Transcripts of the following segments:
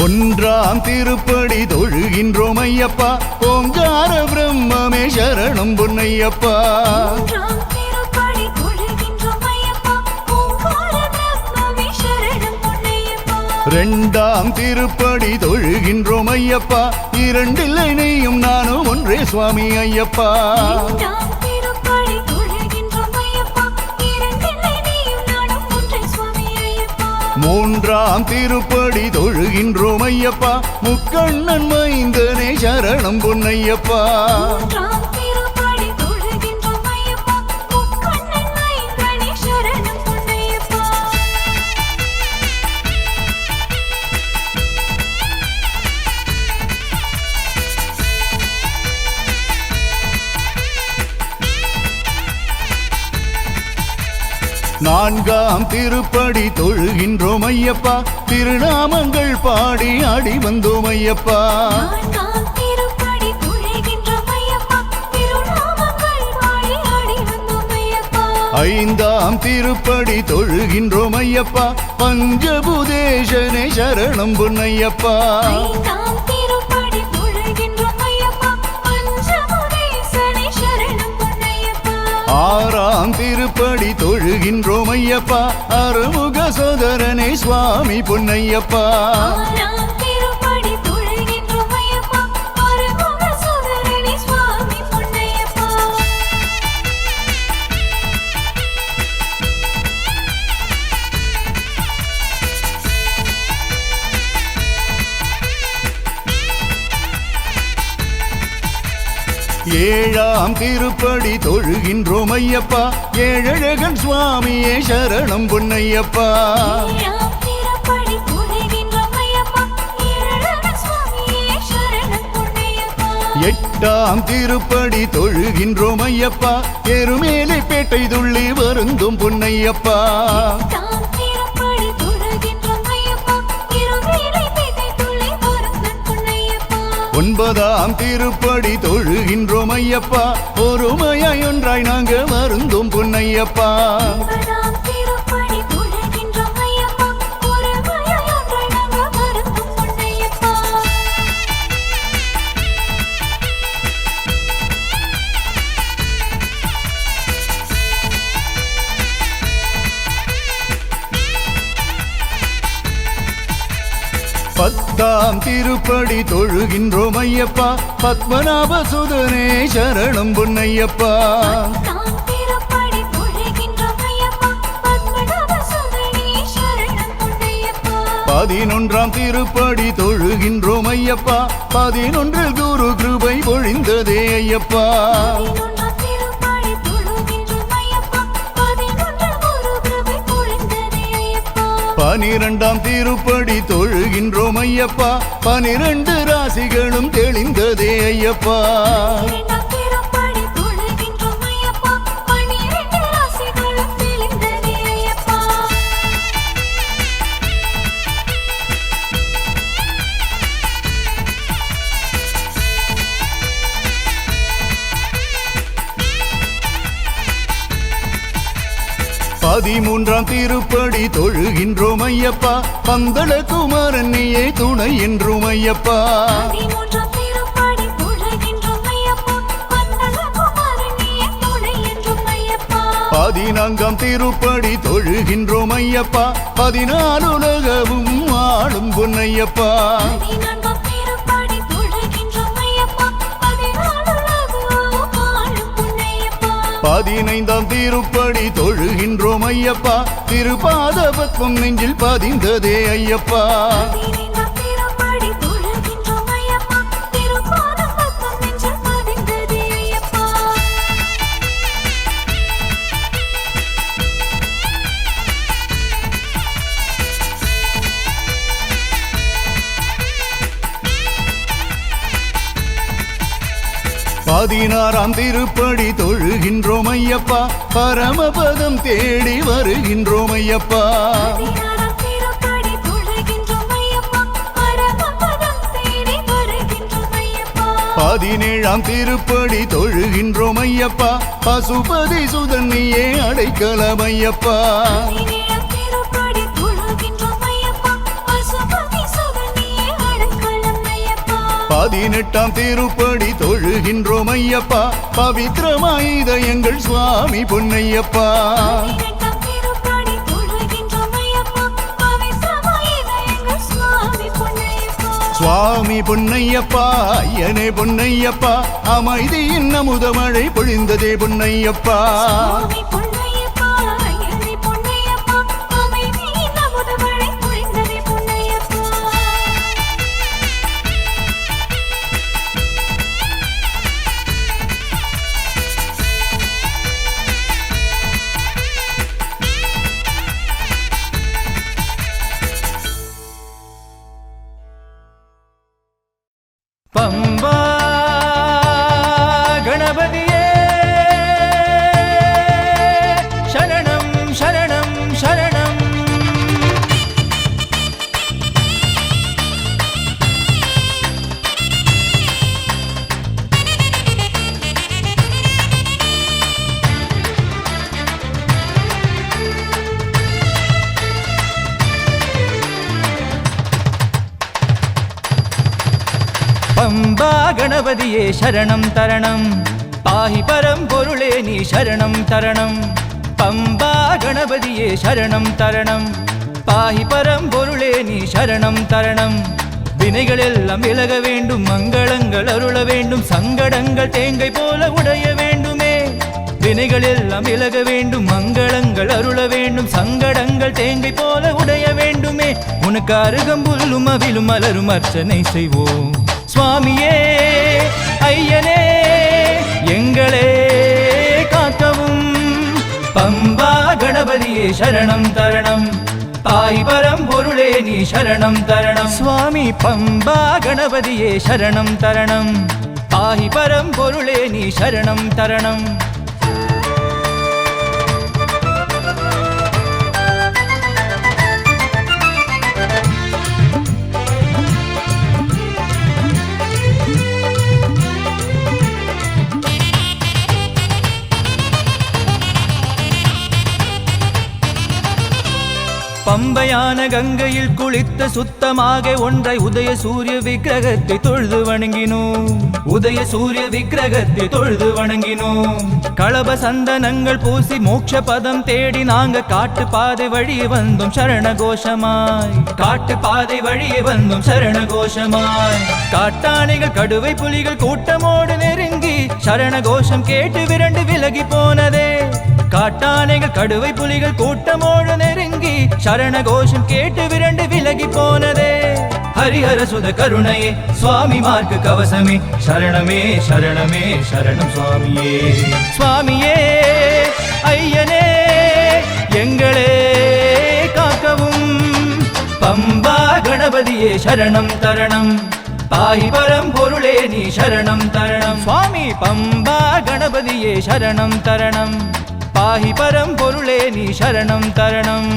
ஒன்றாம் திருப்படி தொழுகின்றோம் ஐயப்பா. ஓங்கார பிரம்மமே சரணம் பொன்னையப்பா. இரண்டாம் திருப்படி தொழுகின்றோம் ஐயப்பா. இரண்டில்லை நீயும் நானும் ஒன்றே சுவாமி ஐயப்பா. மூன்றாம் திருப்படி தொழுகின்றோம் ஐயப்பா. முக்கண்ணன் மைந்தனே சரணம் பொன்னையப்பா. நான்காம் திருப்படி தொழுகின்றோம் ஐயப்பா. திருநாமங்கள் பாடி ஆடி வந்தோம் ஐயப்பா. ஐந்தாம் திருப்படி தொழுகின்றோம் ஐயப்பா. பஞ்சபூதேசனே சரணம் பொன்னையப்பா. ஆறாம் திருப்படி தொழுகின்றோம் ஐயப்பா. அருமுக சோதரனே சுவாமி பொன்னையப்பா. ஏழாம் திருப்படி தொழுகின்றோம் ஐயப்பா. ஏழழகன் சுவாமியே சரணம் பொன்னையப்பா. எட்டாம் திருப்படி தொழுகின்றோம் ஐயப்பா. எருமேலை பேட்டை துள்ளி வருந்தும் பொன்னையப்பா. ஒன்பதாம் திருப்படி தொழுகின்றோம் ஐயப்பா. ஒருமையாய் ஒன்றாய் நாங்க வருந்தும் பொன்னையப்பா. பத்தாம் திருப்படி தொழுகின்றோம் ஐயப்பா. பத்மநாப சுதனே சரணம் பொன்னையப்பா. பதினொன்றாம் திருப்படி தொழுகின்றோம் ஐயப்பா. 11 குரு கிருபை பொழிந்ததே ஐயப்பா. 12ஆம் திருப்படி தொழுகின்றோம் ஐயப்பா. 12 ராசிகளும் தெளிந்ததே ஐயப்பா. 13ஆம் திருப்படி தொழுகின்றோம் ஐயப்பா. பந்தள குமாரன் நீயே துணை என்றும் ஐயப்பா. 14ஆம் திருப்படி தொழுகின்றோம் ஐயப்பா. 14 உலகமும் ஆளும் பொன்னையப்பா. 15ஆம் திருப்படி தொழுகின்றோம் ஐயப்பா. திருபாத பத்மம் நெஞ்சில் பதிந்ததே ஐயப்பா. 16ஆம் திருப்படி தொழுகின்றோம் ஐயப்பா. பரமபதம் தேடி வருகின்றோம் ஐயப்பா. 17ஆம் திருப்படி தொழுகின்றோம் ஐயப்பா. பசுபதி சுதன் நீயே அடைக்கலம் ஐயப்பா. 18ஆம் திருப்படி தொழுகின்றோம் ஐயப்பா பவித்திரமாயித எங்கள் சுவாமி பொன்னையப்பா சுவாமி பொன்னையப்பா ஐயனே பொன்னையப்பா அமைதியின் அமுதமழை பொழிந்ததே பொன்னையப்பா பம்பா கணபதியே சரணம் சரணம் சரணம் பம்பா கணபதியே சரணம் தரணம் பாஹி பரம்பொருளே நீ சரணம் தரணம் பம்பா கணபதியே சரணம் தரணம் பாஹி பரம்பொருளே நீ சரணம் தரணம் வினைகள் எல்லாம் விலக வேண்டும் மங்களங்கள் அருள வேண்டும் சங்கடங்கள் தேங்கை போல உடைய வேண்டுமே வினைகள் எல்லாம் விலக வேண்டும் மங்களங்கள் அருள வேண்டும் சங்கடங்கள் தேங்கை போல உடைய வேண்டுமே உனக்கு அருகம்புல்லும் அவிலும் மலரும் அர்ச்சனை செய்வோம் சுவாமியே ஐயனே எங்களே காக்கவும் பம்பா கணபதியே சரணம் தரணம் தாய் பரம்பொருளே நீ சரணம் தரணம் சுவாமி பம்பா கணபதியே சரணம் தரணம் தாய் பரம்பொருளே நீ சரணம் தரணம் பம்பையான கங்கையில் குளித்த சுத்தமாக ஒன்றை உதய சூரிய விக்கிரகத்தை தொழுது வணங்கினோம் உதய சூரிய விக்கிரகத்தை தொழுது வணங்கினோம் களப சந்தனங்கள் பூசி மோட்ச பதம் தேடி நாங்க காட்டு பாதை வழியே வந்தோம் சரண கோஷமாய் காட்டு பாதை வழியே வந்தோம் சரண கோஷமாய் காட்டானைகள் கடுவை புலிகள் கூட்டமோடு நெருங்கி சரண கோஷம் கேட்டு விரண்டு விலகி போனதே காட்டானைகள் கடுவை புலிகள் கூட்டமோடு நெருங்கி சரண கோஷம் கேட்டு விரண்டு விலகி போனதே ஹரிஹர சுத கருணையே சுவாமி மார்க்கு கவசமே சரணமே சரணமே சரணம் சுவாமியே சுவாமியே ஐயனே எங்களே காக்கவும் பம்பா கணபதியே சரணம் தரணம் தாய் பரம்பொருளே நீ சரணம் தரணம் சுவாமி பம்பா கணபதியே சரணம் தரணம் பாஹி பரம்பொருளே நீ சரணம் தரணம்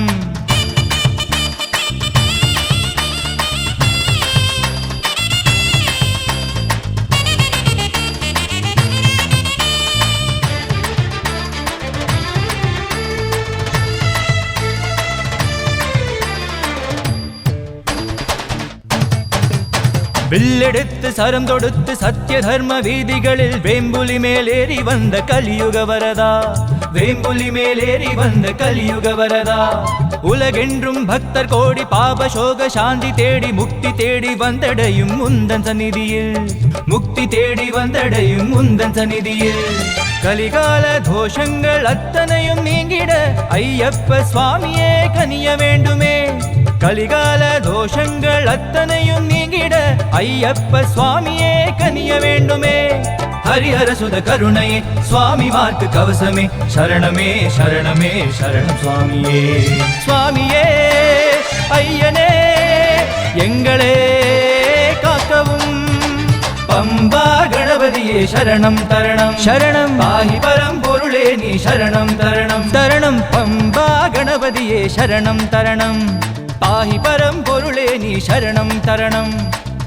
வில்லெடுத்து சரம் தொடுத்து சத்திய தர்ம வீதிகளில் வேம்புலி மேலேறி வந்த கலியுக வரதா வேம்புலி மேலேறி வந்த கலியுக வரதா உலகென்றும் பக்தர் கோடி பாப சோக சாந்தி தேடி முக்தி தேடி வந்தடையும் முந்தன் சந்நிதியில் முக்தி தேடி வந்தடையும் முந்தன் சந்நிதியில் கலிகால தோஷங்கள் அத்தனையும் நீங்கிட ஐயப்ப சுவாமியே கனிய வேண்டுமே கலிகால தோஷங்கள் அத்தனையும் நீங்கிட ஐயப்ப சுவாமியே கனிய வேண்டுமே ஹரிஹர சுத கருணையே சுவாமி மார்க்கு கவசமே சரணமே சரணமே சரணம் சுவாமியே சுவாமியே ஐயனே எங்களே காக்கவும் பம்பா கணபதியே சரணம் தரணம் சரணம் பாஹி பரம்பொருளே நீ சரணம் தரணம் தரணம் பம்பா கணபதியே சரணம் தரணம் பாஹி பரம்பொருளே நீ சரணம் தரணம்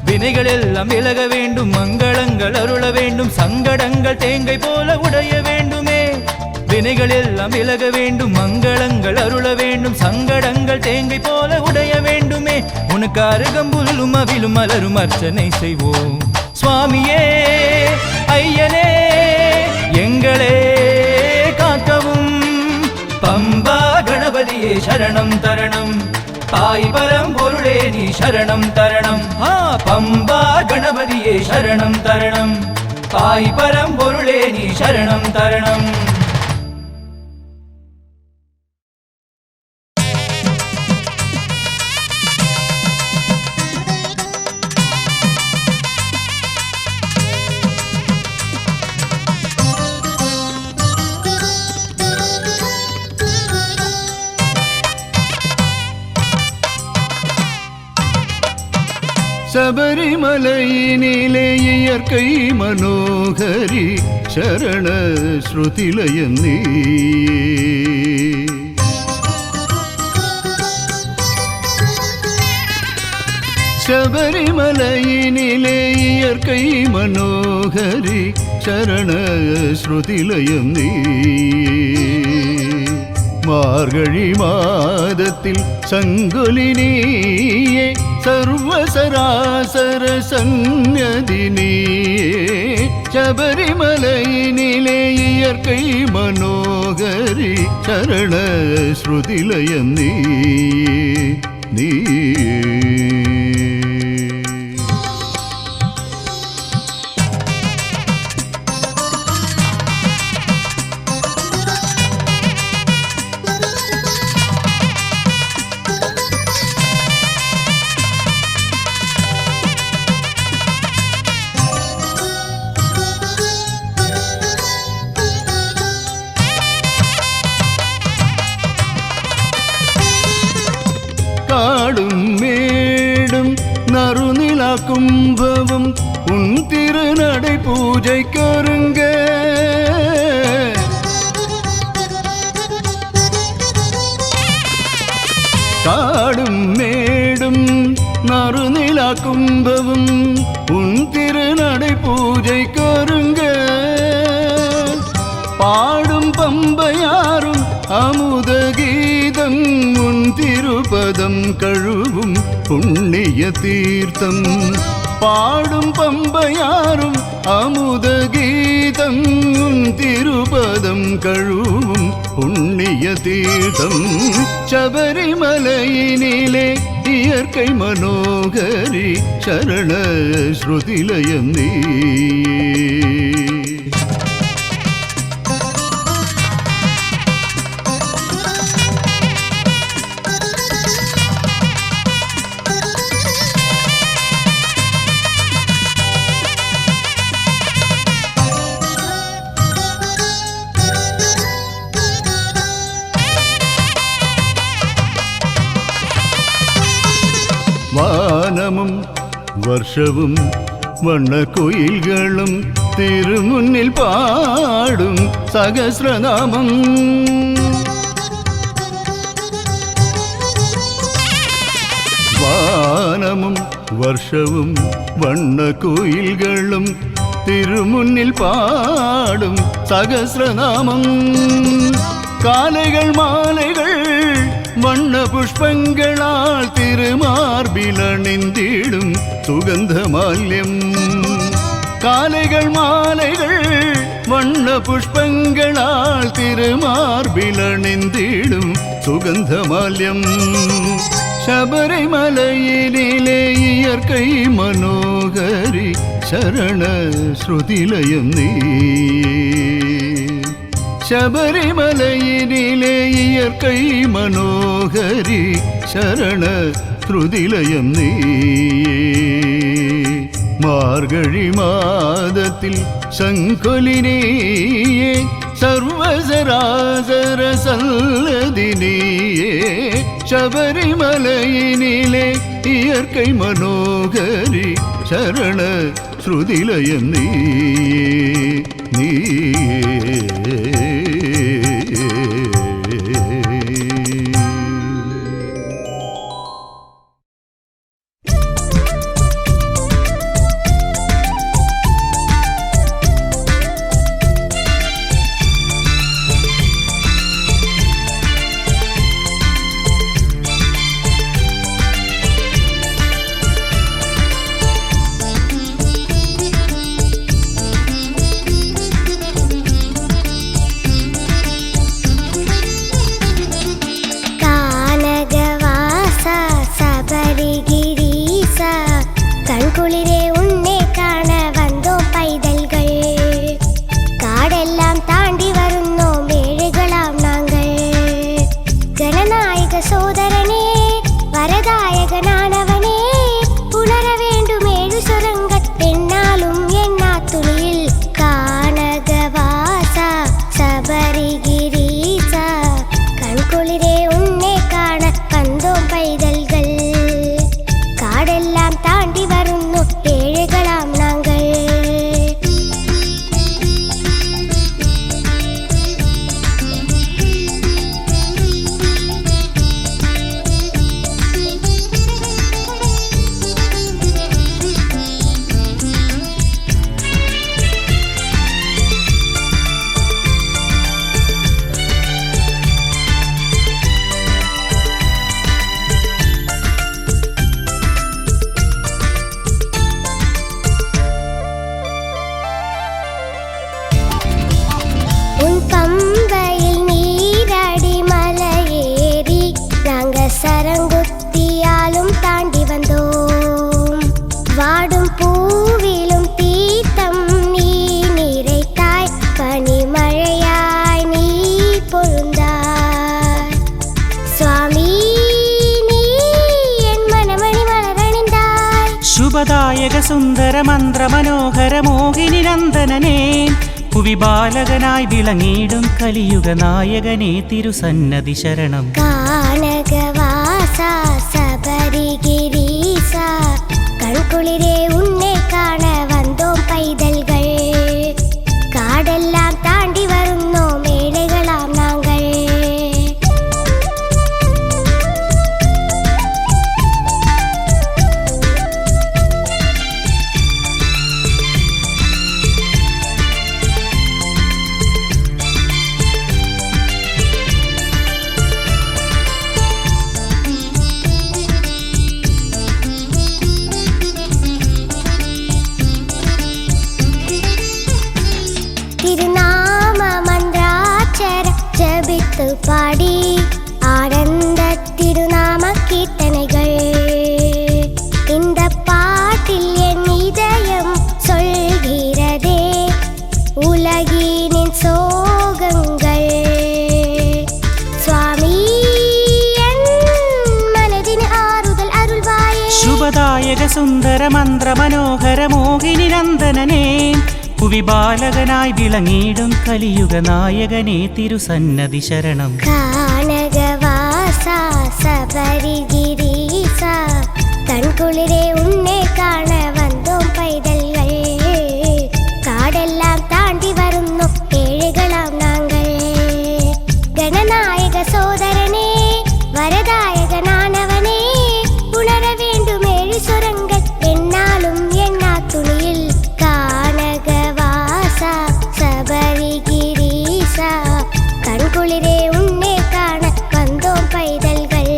வினைகள் எல்லாம் விலக வேண்டும் மங்களங்கள் அருள வேண்டும் சங்கடங்கள் தேங்கை போல உடைய வேண்டுமே வினைகள் எல்லாம் விலக வேண்டும் மங்களங்கள் அருள வேண்டும் சங்கடங்கள் தேங்கை போல உடைய வேண்டுமே உனக்கு அருகம்புல்லும் அவிலும் மலரும் அர்ச்சனை செய்வோம் சுவாமியே ஐயனே எங்களே காக்கவும் பம்பா கணபதியே சரணம் தரணம் தாய் பரம்பொருளே நீ சரணம் தரணம் பம்பா கணபதியே சரணம் தரணம் தாய் பரம்பொருளே நீ சரணம் தரணம் ശബരിമലയിനിലെ ഇയർക്കൈ മനോഹരി ശരണ ശ്രുതിലയം നീ ശബരിമലയിനിലെ ഇയർക്കൈ മനോഹരി ശരണ ശ്രുതിലയം നീ മാർഗഴി മാദത്തിൽ സങ്കുലിനിയെ സർവസരാസര സന്യദിനിയെ ശബരിമലയിനിലെ ഇയർക്കൈ മനോഹരി ശരണ ശ്രുതിലയം നീ നീ காடும் மேடும் நறுநில கும்பவும் உன் திருநடை பூஜைக்கொருங்க காடும் மேடும் நறுநில கும்பவும் உன் திருநடை பூஜைக்கொருங்க பாடும் பம்பையாரும் அமுத கீதம் உன் திருபதம் கழுவும் புண்ணிய தீர்த்தம் பாடும் பம்பையாரும் அமுத கீதம் உன் திருபதம் கழுவும் புண்ணிய தீர்த்தம் ശബരിമലയിനിലെ ഇയർക്കൈ മനോഹരി ശരണ ശ്രുതിലയം നീ വാനമും വർഷവും വണ്ണക്കുയിൽകളും തിരുമുന്നിൽ പാടും സഹസ്രനാമം വാനമും വർഷവും വണ്ണക്കുയിൽകളും തിരുമുന്നിൽ പാടും സഹസ്രനാമം കാലകൾ മാലകൾ வண்ண புஷ்பங்களால் திருமார்பிலணிந்திடும் சுகந்த மால்யம் காலைகள் மாலைகள் வண்ண புஷ்பங்களால் திருமார்பிலணிந்திடும் சுகந்த மால்யம் ശബരിമലയിനിലെ ഇയർക്കൈ മനോഹരി ശരണ ശ്രുതിലയം നീ ശബരിമലയിനിലെ ഇയർക്കൈ മനോഹരി ശരണ ശ്രുതിലയം നീ മാർഗഴി മാദത്തിൽ ശങ്കുലിനിയെ സർവസരാസര സല്ലദിനിയെ ശബരിമലയിനിലെ ഇയർക്കൈ മനോഹരി ശരണ ശ്രുതിലയം നീ നീ கண்குளிரே உன்னை காண வந்தோம் பைதல்கள் காடெல்லாம் தாண்டி வருந்தோம் ஏழைகளாம் நாங்கள் கணநாயக சோதரனே வரதாயகனானவனே உணர வேண்டும் ஏழு சுரங்கள் என்னாலும் எண்ணா துணியில் கானகவாசா சபரிகிரீசா கண்குளிரே உன்னை காண வந்தோம் பைதல்கள் காடெல்லாம் தாண்டி வருந்தோம் ஏழைகளாம் நாங்கள் உன் பம்பையில் நீராடி மலையேறி நாங்க சரங்குத்தியாலும் தாண்டி வந்தோம் வாடும் பூவிலும் தீர்த்தம் நீ நிறைத்தாய் பனிமழையாய் நீ பொழுந்தாய் சுவாமி நீ என் மனமணி மலரணிந்தாய் ശുഭദായക സുന്ദര മന്ത്ര മനോഹര മോഹിനി നന്ദനനേ പുവിബാലകനായി വിളങ്ങിടും കലിയുഗ നായകനേ തിരുസന്നതി ശരണം கானகவாசா சபரிகிரீசா கண்குளிரே உன்னை காண வந்தோம் பைதல்கள் காடெல்லாம் தாண்டி வருந்தோம் ஏழைகளாம் நாங்கள் திருநாம மந்திராட்சர ஜபித்து பாடி ஆனந்த திருநாம கீர்த்தனைகள் இந்த பாட்டில் என் இதயம் சொல்கிறதே உலகினின் சோகங்கள் சுவாமி என் மனதின் ஆறுதல் அருள்வாயே ശുഭദായക സുന്ദര മന്ത്ര മനോഹര മോഹിനി നന്ദനനേ പുവിബാലകനായി വിളങ്ങിടും കലിയുഗ നായകനേ തിരുസന്നതി ശരണം கானகவாசா சபரிகிரீசா கண்குளிரே உன்னை காண வந்தோம் பைதல்கள் காடெல்லாம் தாண்டி வருந்தோம் ஏழைகளாம் நாங்கள் கணநாயக சோதரனே வரதாயகனானவனே உணர வேண்டும் ஏழு சுரங்கள் என்னாலும் எண்ணா துணியில் கானகவாசா சபரிகிரீசா கண்குளிரே உன்னை காண வந்தோம் பைதல்கள்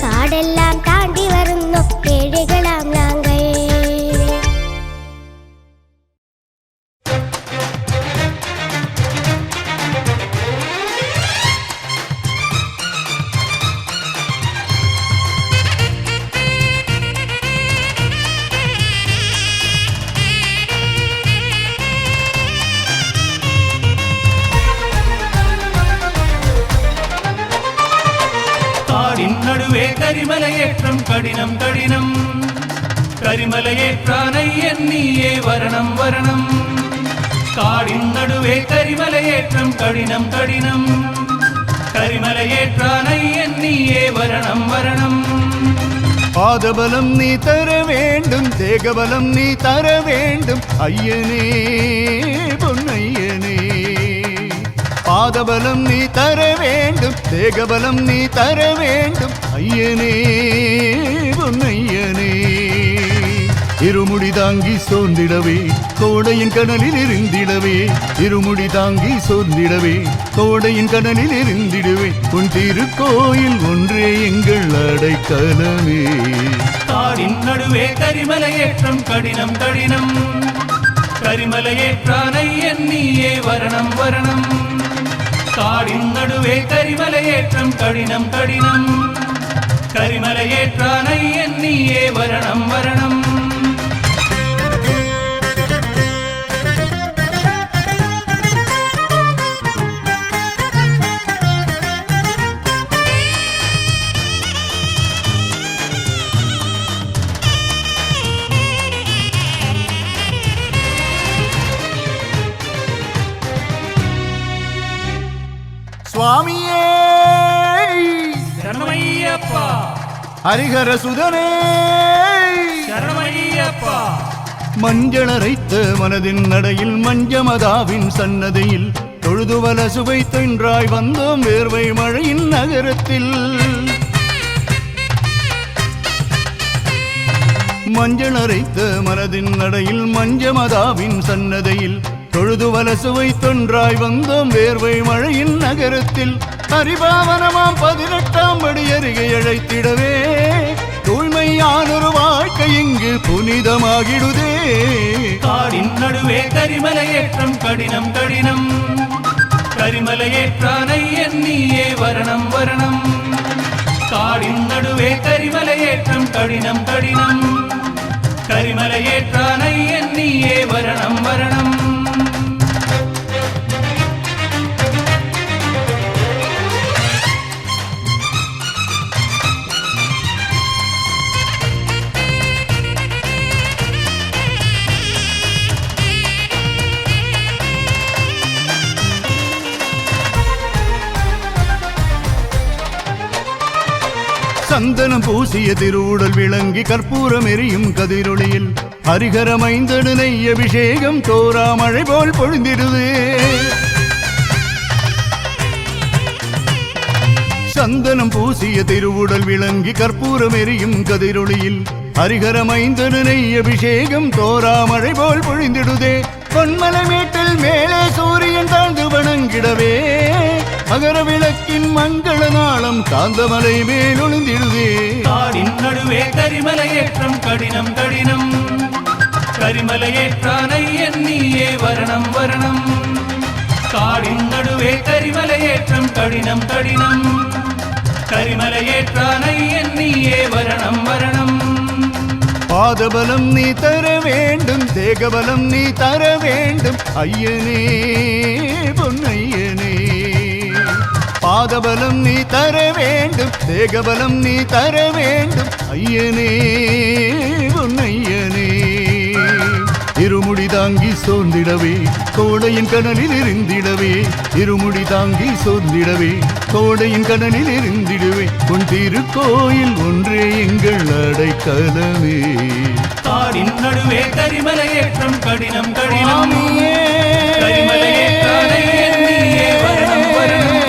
காடெல்லாம் தாண்டி வருந்தோம் ஏழைகளாம் நாங்கள் காடின் நடுவே கரிமலையேற்றம் கடினம் கடினம் கரிமலையேற்றானை எண்ணியே வரணம் வரணம் காடின் நடுவே கரிமலையேற்றம் கடினம் கடினம் கரிமலையேற்றானை எண்ணியே வரணம் வரணம் பாதபலம் நீ தர வேண்டும் தேகபலம் நீ தர வேண்டும் ஐயனே பொன்னையனே பாதபலம் நீ தர வேண்டும் தேகபலம் நீ தர வேண்டும் ஐயனே பொன்னையனே இருமுடி தாங்கி சோர்ந்திடவே கோடையின் கடலில் இருந்திடவே இருமுடி தாங்கி சோர்ந்திடவே கோடையின் கடலில் இருந்திடுவே உன் திருக்கோயில் ஒன்றே எங்கள் அடைக்கலமே காடின் நடுவே கரிமலையேற்றம் கடினம் கடினம் கரிமலையேற்றானை எண்ணியே வரணம் வரணம் காடின் நடுவே கரிமலையேற்றம் கடினம் கடினம் கரிமலையேற்றானை எண்ணியே வரணம் வரணம் சுவாமியே சரணமையப்பா ஹரிஹர சுதனே சரணமையப்பா மஞ்சளரைத்த மனதின் நடையில் மஞ்சமதாவின் சன்னதியில் தொழுதுவல சுவை தென்றாய் வந்தோம் வேர்வை மழையின் நகரத்தில் மஞ்சளரைத்த மனதின் நடையில் மஞ்சமதாவின் சன்னதியில் தொழுதுவல சுவை தொன்றாய் வந்தோம் வேர்வை மழையின் நகரத்தில் பரிபாவனமாம் 18ஆம் படி அருகே அழைத்திடவே தூய்மையானொரு வாழ்க்கை இங்கு புனிதமாகிடுதே காடின் நடுவே கரிமலையேற்றம் கடினம் கடினம் கரிமலையேற்றானை எண்ணியே வரணம் வரணம் காடின் நடுவே கரிமலையேற்றம் கடினம் கடினம் கரிமலையேற்றானை எண்ணியே வரணம் வரணம் சந்தனம் பூசிய திருவுடல் விளங்கி கற்பூரம் எரியும் கதிரொளியில் ஹரிஹரமைந்தடு நெய் அபிஷேகம் தோரா மழை போல் பொழிந்திடுதே சந்தனம் பூசிய திருவுடல் விளங்கி கற்பூரம் எரியும் கதிரொளியில் ஹரிஹரமைந்தடு நெய் அபிஷேகம் தோரா மழை போல் பொழிந்திடுதே பொன்மலை மேட்டில் மேலே சூரியன் தாழ்ந்து வணங்கிடவே மகர விளக்கின் மங்கள நாளம் காந்தமலை மேல் ஒளிந்திடுதே காடின் நடுவே கரிமலையேற்றம் கடினம் கடினம் கரிமலையேற்றானை எண்ணியே வரணம் வரணம் காடின் நடுவே கரிமலையேற்றம் கடினம் கடினம் கரிமலையேற்றானை எண்ணியே வரணம் வரணம் பாதபலம் நீ தர வேண்டும் தேகபலம் நீ தர வேண்டும் ஐயனே பொன்னையனே பாதபலம் நீ தர வேண்டும் தேகபலம் நீ தர வேண்டும் ஐயனே பொன்னையனே இருமுடி தாங்கி சோர்ந்திடவே கோடையின் கடலில் இருந்திடவே இருமுடி தாங்கி சோர்ந்திடவே கோடையின் கடலில் இருந்திடுவே உன் திருக்கோயில் ஒன்றே எங்கள் அடைக்கலமே காடின் நடுவே கரிமலையேற்றம் கடினம் கடினம் கரிமலையேற்றானை எண்ணியே வரணம் வரணம்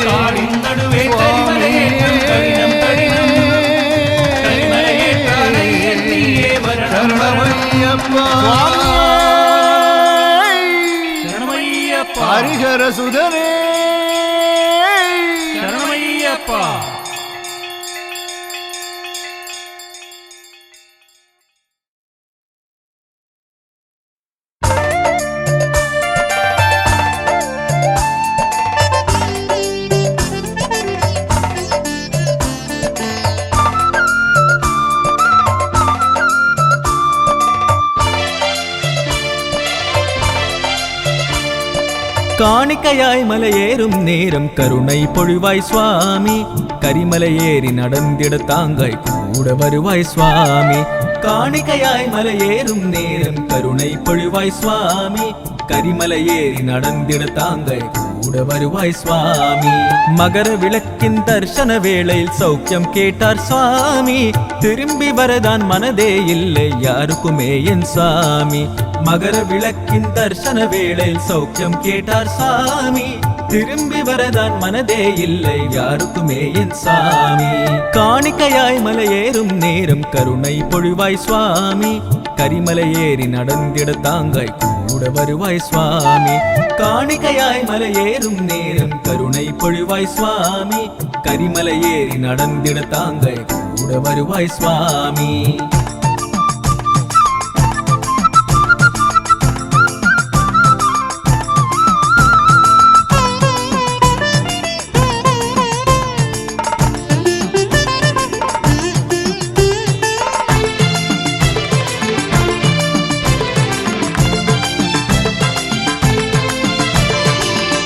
காடின் நடுவே கரிமலையேற்றம் கடினம் கடினம் கரிமலையேற்றானை எண்ணியே வரணம் வரணம் சரணமையப்பா ஹரிஹர சுதனே சரணமையப்பா காணிக்கையாய் மலையேறும் நேரம் கருணை பொழிவாய் சுவாமி கரிமலையேறி நடந்திட தாங்காய் கூட வருவாய் சுவாமி காணிக்கையாய் மலையேறும் நேரம் கருணை பொழிவாய் சுவாமி கரிமலையேறி நடந்திட தாங்காய் கூட வருவாய் சுவாமி மகர விளக்கின் தர்சன வேளையில் சௌக்கியம் கேட்டார் சுவாமி திரும்பி வரதான் மனதே இல்லை யாருக்குமே என் சுவாமி மகர விளக்கின் தர்சன வேளையில் சௌக்கியம் கேட்டார் சாமி திரும்பி வரதான் மனதே இல்லை யாருக்குமே என் சாமி காணிக்கையாய் மலையேறும் நேரம் கருணை பொழிவாய் சுவாமி கரிமலையேறி நடந்திட தாங்காய் கூட வருவாய் சுவாமி காணிக்கையாய் மலையேறும் நேரம் கருணை பொழிவாய் சுவாமி கரிமலையேறி நடந்திட தாங்காய் கூட வருவாய் சுவாமி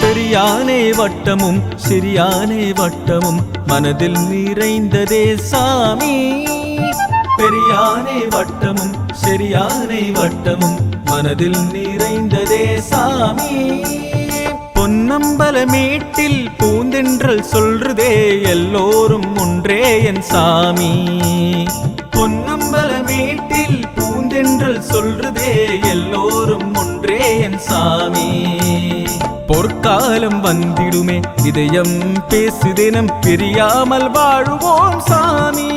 பெரியானே வட்டமும் சிறியானே வட்டமும் மனதில் நிறைந்ததே சாமி பெரியானே வட்டமும் சிறியானே வட்டமும் மனதில் நிறைந்ததே சாமி பொன்ன பொன்னம்பலமேட்டில் பூந்தென்றல் சொல்றதே எல்லோரும் ஒன்றே என் சாமி. பொன்னம்பலமேட்டில் பூந்தென்றல் சொல்றதே எல்லோரும் ஒன்றே என் சாமி. பொற்காலம் வந்திடுமே இதயம் பேசுதினம் பிரியாமல் வாழுவோம் சாமி.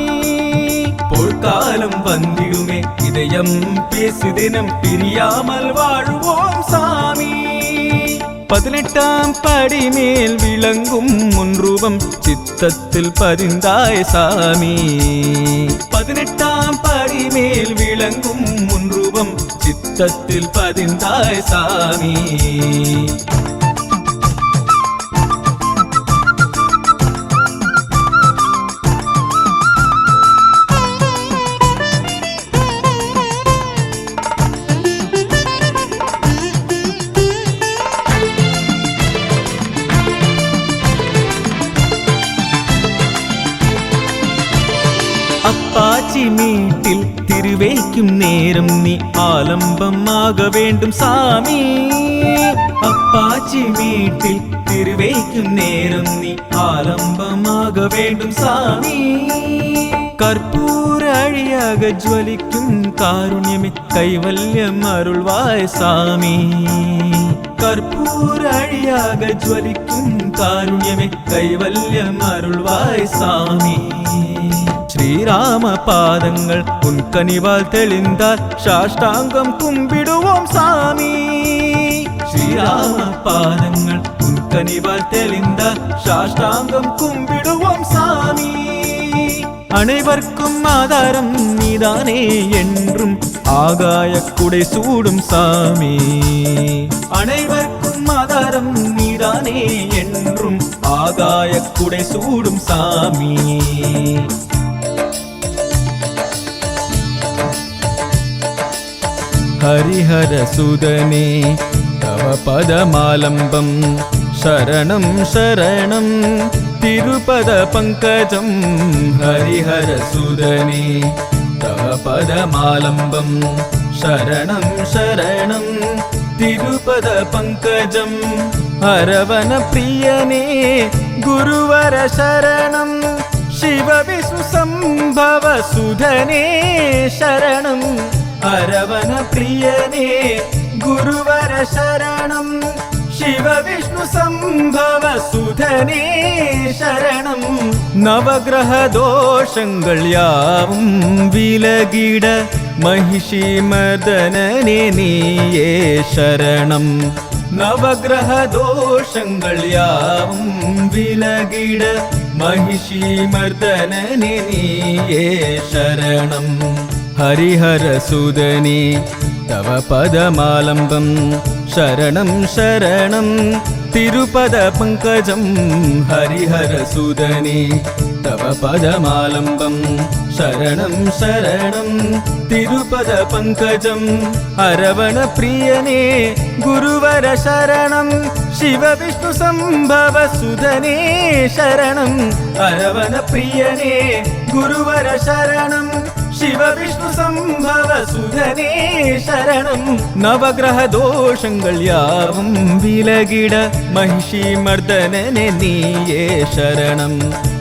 பொற்காலம் வந்திடுமே இதயம் பேசுதினம் பிரியாமல் வாழுவோம் சாமி. 18ஆம் படி மேல் விளங்கும் முன்ரூபம் சித்தத்தில் பதிந்தாய் சாமி. 18ஆம் படி மேல் விளங்கும் முன்ரூபம் சித்தத்தில் பதிந்தாய் சாமி. அப்பாச்சி மீட்டில் திருவைக்கும் நேரம் நீ ஆலம்பமாக வேண்டும் சாமி. அப்பாச்சி மீட்டில் திருவைக்கும் நேரம் நீ ஆலம்பமாக வேண்டும் சாமி. கற்பூர அழியாக ஜுவலிக்கும் காருண்யமே கைவல்யம் அருள்வாய் சாமி. கற்பூர அழியாக ஜுவலிக்கும் காருண்யமே கைவல்யம் அருள்வாய் சாமி. ஸ்ரீராம பாதங்கள் உன் கனிவால் தெளிந்தால் சாஷ்டாங்கம் கும்பிடுவோம் சாமி. ஸ்ரீராம பாதங்கள் உன் கனிவால் தெளிந்தால் சாஷ்டாங்கம் கும்பிடுவோம் சாமி. அனைவர்க்கும் ஆதாரம் நீதானே என்றும் ஆகாய குடை சூடும் சாமி. அனைவர்க்கும் ஆதாரம் நீதானே என்றும் ஆகாய குடை சூடும் சாமி. ஹரிஹர சுதனே தவ பதமாலம்பம் சரணம் சரணம் திருபத பங்கஜம். ஹரிஹர சுதனே தவ பதமாலம்பம் சரணம் சரணம் திருபத பங்கஜம். அரவண பிரியனே குருவர சரணம் சிவ விஷ்ணு சம்பவ சுதனே சரணம். அரவண பிரியனே குருவர சரணம் சிவ விஷ்ணு சம்பவ சுதனே சரணம். நவகிரக தோஷங்கள் யாவும் விலகிட மகிஷி மர்தனனே நீயே சரணம். நவகிரக தோஷங்கள் யாவும் விலகிட மகிஷி மர்தனனே நீயே சரணம். ஹரிஹர சுதனே தவ பதமாலம்பம் சரணம் சரணம் திருபத பங்கஜம். ஹரிஹர சுதனே தவ பதமாலம்பம் சரணம் சரணம் திருபத பங்கஜம். அரவண பிரியனே குருவர சரணம் சிவ விஷ்ணு சம்பவ சுதனே சரணம். அரவண பிரியனே குருவர சரணம் சிவ விஷ்ணு சம்பவ சுதனே சரணம். நவகிரக தோஷங்கள் யாவும் விலகிட மகிஷி மர்தனனே நீயே சரணம்.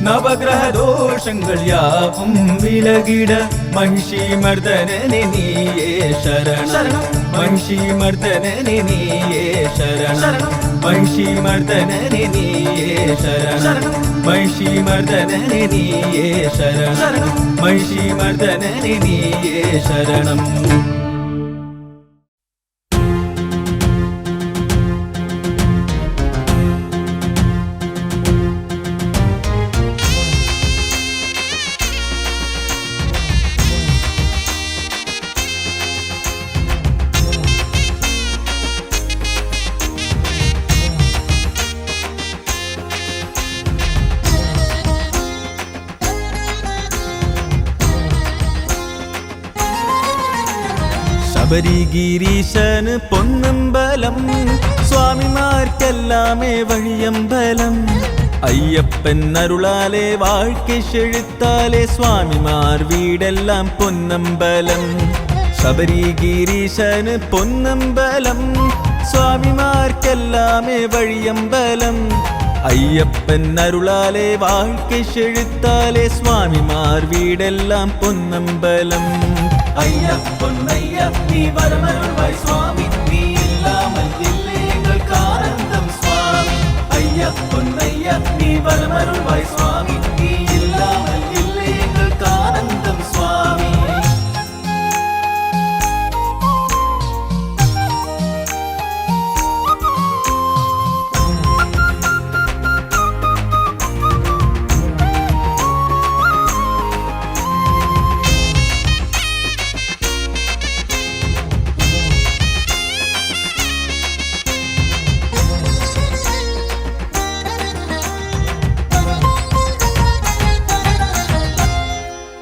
நவகிரக தோஷங்கள் யாவும் விலகிட மகிஷி மர்தனனே நீயே சரணம். மகிஷி மர்தனனே நீயே சரணம். மகிஷி மர்தனனே நீயே சரணம். மகிஷி மர்தனனே நீயே சரணம். மகிஷி மர்தனனே நீயே சரணம். ശബരിഗിരീശന് പൊന്നമ്പലം സ്വാമിമാർക്കെല്ലാമേ വഴിയമ്പലം. അയ്യപ്പൻ അരുളാലെ വാഴ്ക്കை செழுத்தாலே സ്വാമിമാർ വീടെല്ലാം പൊന്നമ്പലം. ശബരിഗിരീശന് പൊന്നമ്പലം சுவாமிமார்க்கெல்லாமே வழியம்பலம் ஐயப்பன் அருளாலே வாழ்க்கை செழித்தாலே சுவாமிமார் வீடெல்லாம் பொன்னம்பலம் ஐயப்பன் ஐயா நீ வரமருள்வாய் சுவாமி நீ இல்லாமல் இல்லை எங்களுக்கு ஆனந்தம் சுவாமி ஐயப்பன் ஐயா நீ வரமருள்வாய் சுவாமி நீ இல்லாமல் இல்லை எங்களுக்கு ஆனந்தம் சுவாமி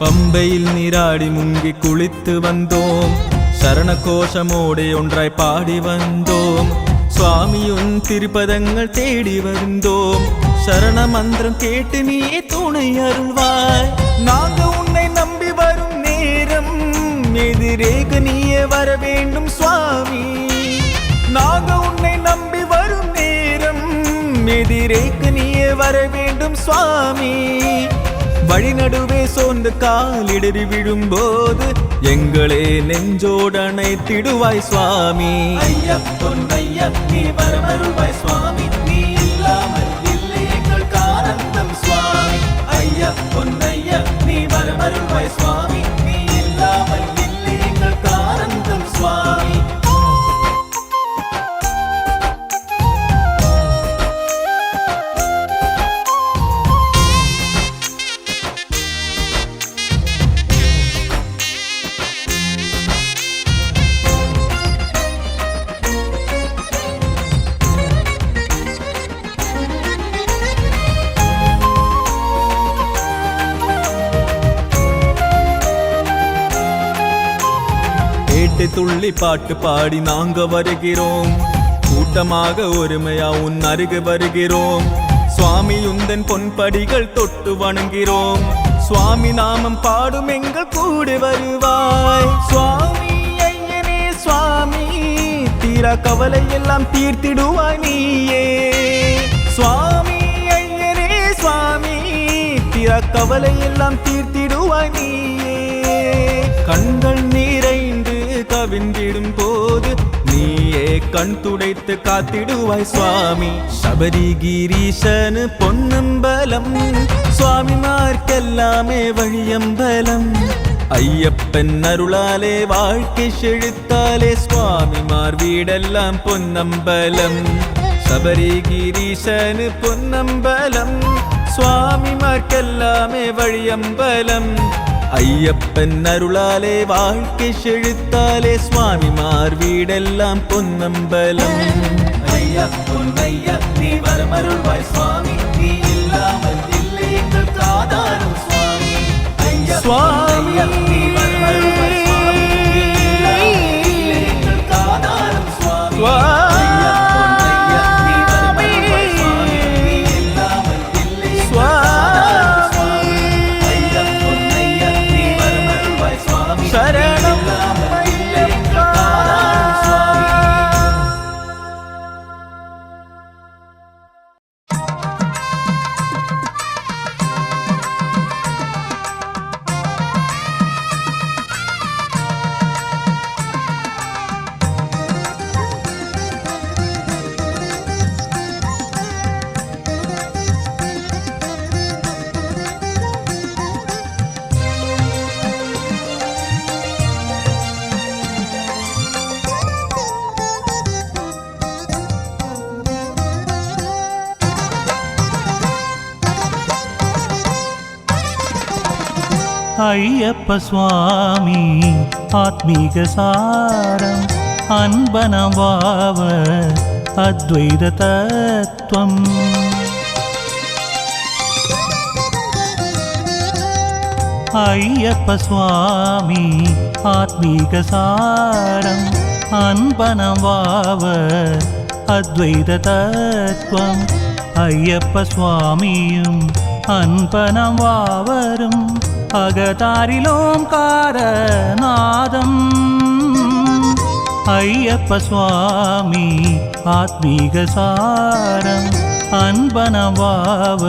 பம்பையில் நீராடி முங்கி குளித்து வந்தோம் சரண கோஷமோடு ஒன்றாய் பாடி வந்தோம் சுவாமியுன் திருப்பதங்கள் தேடி வந்தோம் சரண மந்திரம் கேட்டு நீயே துணை அருள்வாய் நாங்க உன்னை நம்பி வரும் நேரம் எதிரேக நீயே வர வேண்டும் சுவாமி நாங்க உன்னை நம்பி வரும் நேரம் எதிரேக நீயே வர வேண்டும் சுவாமி வழிநடுவே சோர்ந்து காலிடறி விழும்போது எங்களே நெஞ்சோடனை திடுவாய் சுவாமி ஐயப்பன் ஐயா நீ வரமருள்வாய் சுவாமி நீ இல்லாமல் இல்லை எங்களுக்கு ஆனந்தம் சுவாமி ஐயப்பன் ஐயா நீ வரமருள்வாய் சுவாமி நீ இல்லாமல் இல்லை எங்களுக்கு ஆனந்தம் சுவாமி துள்ளி பாட்டு பாடி நாங்க வருகிறோம் கூட்டமாக ஒருமையா உன் அருகு வருகிறோம் சுவாமி உந்தன் பொன்படிகள் தொட்டு வணங்குகிறோம் சுவாமி நாமம் பாடும் எங்கள் கூட வருவாய் சுவாமி ஐயனே சுவாமி தீரா கவலை எல்லாம் தீர்த்திடுவாய் நீயே சுவாமி ஐயனே சுவாமி தீரா கவலை எல்லாம் தீர்த்திடுவாய் நீயே கண்கள் நிறைந்து கவிந்திடும் போது நீயே கண் துடைத்து காத்திடுவாய் சுவாமி சபரிகிரீசனு பொன்னம்பலம் சுவாமிமார்க்கெல்லாமே வழியம்பலம் ஐயப்பன் அருளாலே வாழ்க்கை செழித்தாலே சுவாமிமார் வீடெல்லாம் பொன்னம்பலம் சபரிகிரீசனு பொன்னம்பலம் சுவாமிமார்க்கெல்லாமே வழியம்பலம் ஐயப்பன் அருளாலே வாழ்க்கை செழித்தாலே சுவாமிமார் வீடெல்லாம் பொன்னம்பலம் ஐயப்பன் ஐயா நீ வரமருள்வாய் சுவாமி நீ இல்லாமல் இல்லை எங்களுக்கு ஆதாரம் சுவாமி ஐயப்பன் ஐயா நீ வரமருள்வாய் சுவாமி நீ இல்லாமல் இல்லை எங்களுக்கு ஆதாரம் சுவாமி ஐயப்பன் ஐயா நீ வரமருள்வாய் சுவாமி நீ இல்லாமல் இல்லை எங்களுக்கு ஆதாரம் சுவாமி ஐயப்பன் ஐயா நீ வரமருள்வாய் சுவாமி சரணம் ஐயப்பா ஐயப்ப சுவாமி ஆத்மீக சாரம் அன்பனவாவ அத்வைத தத்துவம் ஐயப்ப சுவாமி ஆத்மீக சாரம் அன்பனவாவ அத்வைத தத்துவம் ஐயப்ப சுவாமியும் அன்பனவாவரும் அகதாரிலோம் காரநாதம் ஐயப்ப சுவாமி ஆத்மீக சாரம் அன்பனவாவ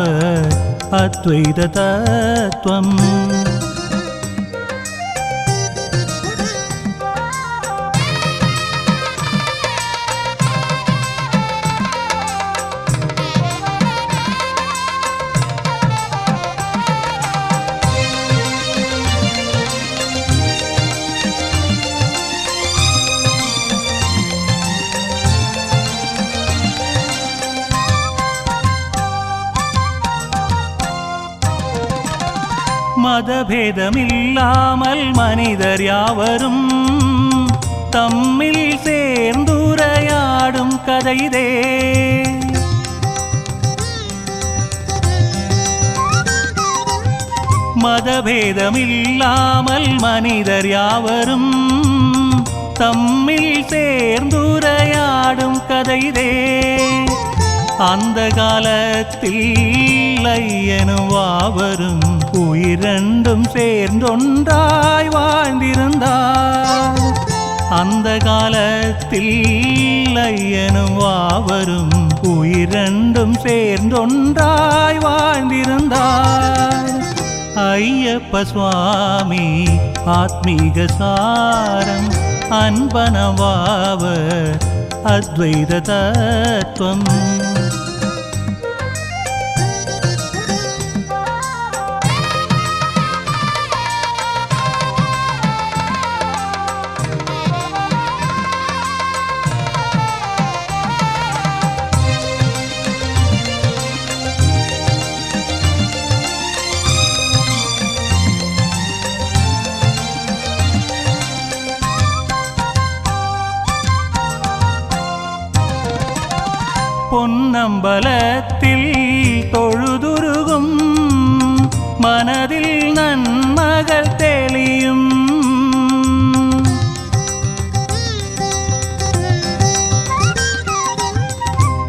அத்வைத தத்துவம் மதபேதமில்லாமல் மனிதர் யாவரும் தம்மில் சேர்ந்துரையாடும் கதைதே. மதபேதமில்லாமல் மனிதர் யாவரும் தம்மில் சேர்ந்துரையாடும் கதைதே. அந்த காலத்தில் ஐயனுவாவரும் உயிரண்டும் சேர்ந்தொன்றாய் வாழ்ந்திருந்தார். அந்த காலத்தில் ஐயனுவாவரும் உயிரண்டும் சேர்ந்தொன்றாய் வாழ்ந்திருந்தார். ஐயப்ப சுவாமி ஆத்மீக சாரம் அன்பனவாவ அத்வைத தத்துவம் பொன்னம்பலத்தில் தொழுதுருகும் மனதில் நன்மகள் தெளியும்.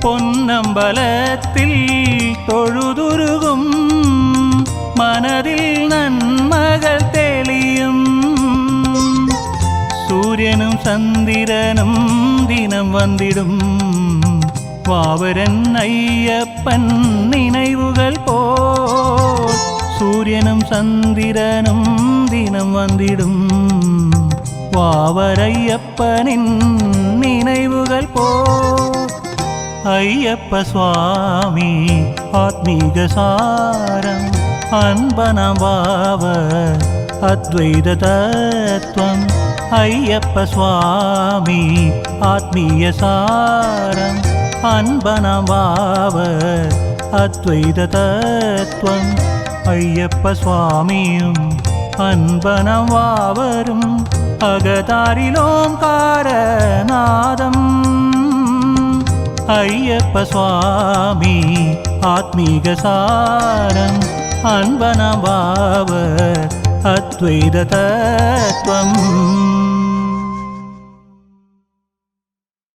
பொன்னம்பலத்தில் தொழுதுருகும் மனதில் நன்மகள் தெளியும். சூரியனும் சந்திரனும் தினம் வந்திடும் வாவரன் ஐயப்பன் நினைவுகள் போல். சூரியனும் சந்திரனும் தினம் வந்திடும் வாவரையப்பனின் நினைவுகள் போல். ஐயப்ப சுவாமி ஆத்மீக சாரம் அன்பனவாவ அத்வைத தத்துவம். ஐயப்ப சுவாமி ஆத்மீய சாரம் அன்பனவாவ அத்வைத தத்துவம். ஐயப்ப சுவாமியும் அன்பனவாவரும் அகதாரிலோங்காரநாதம். ஐயப்ப சுவாமி ஆத்மீக சாரம் அன்பனவாவ அத்வைத தத்துவம்.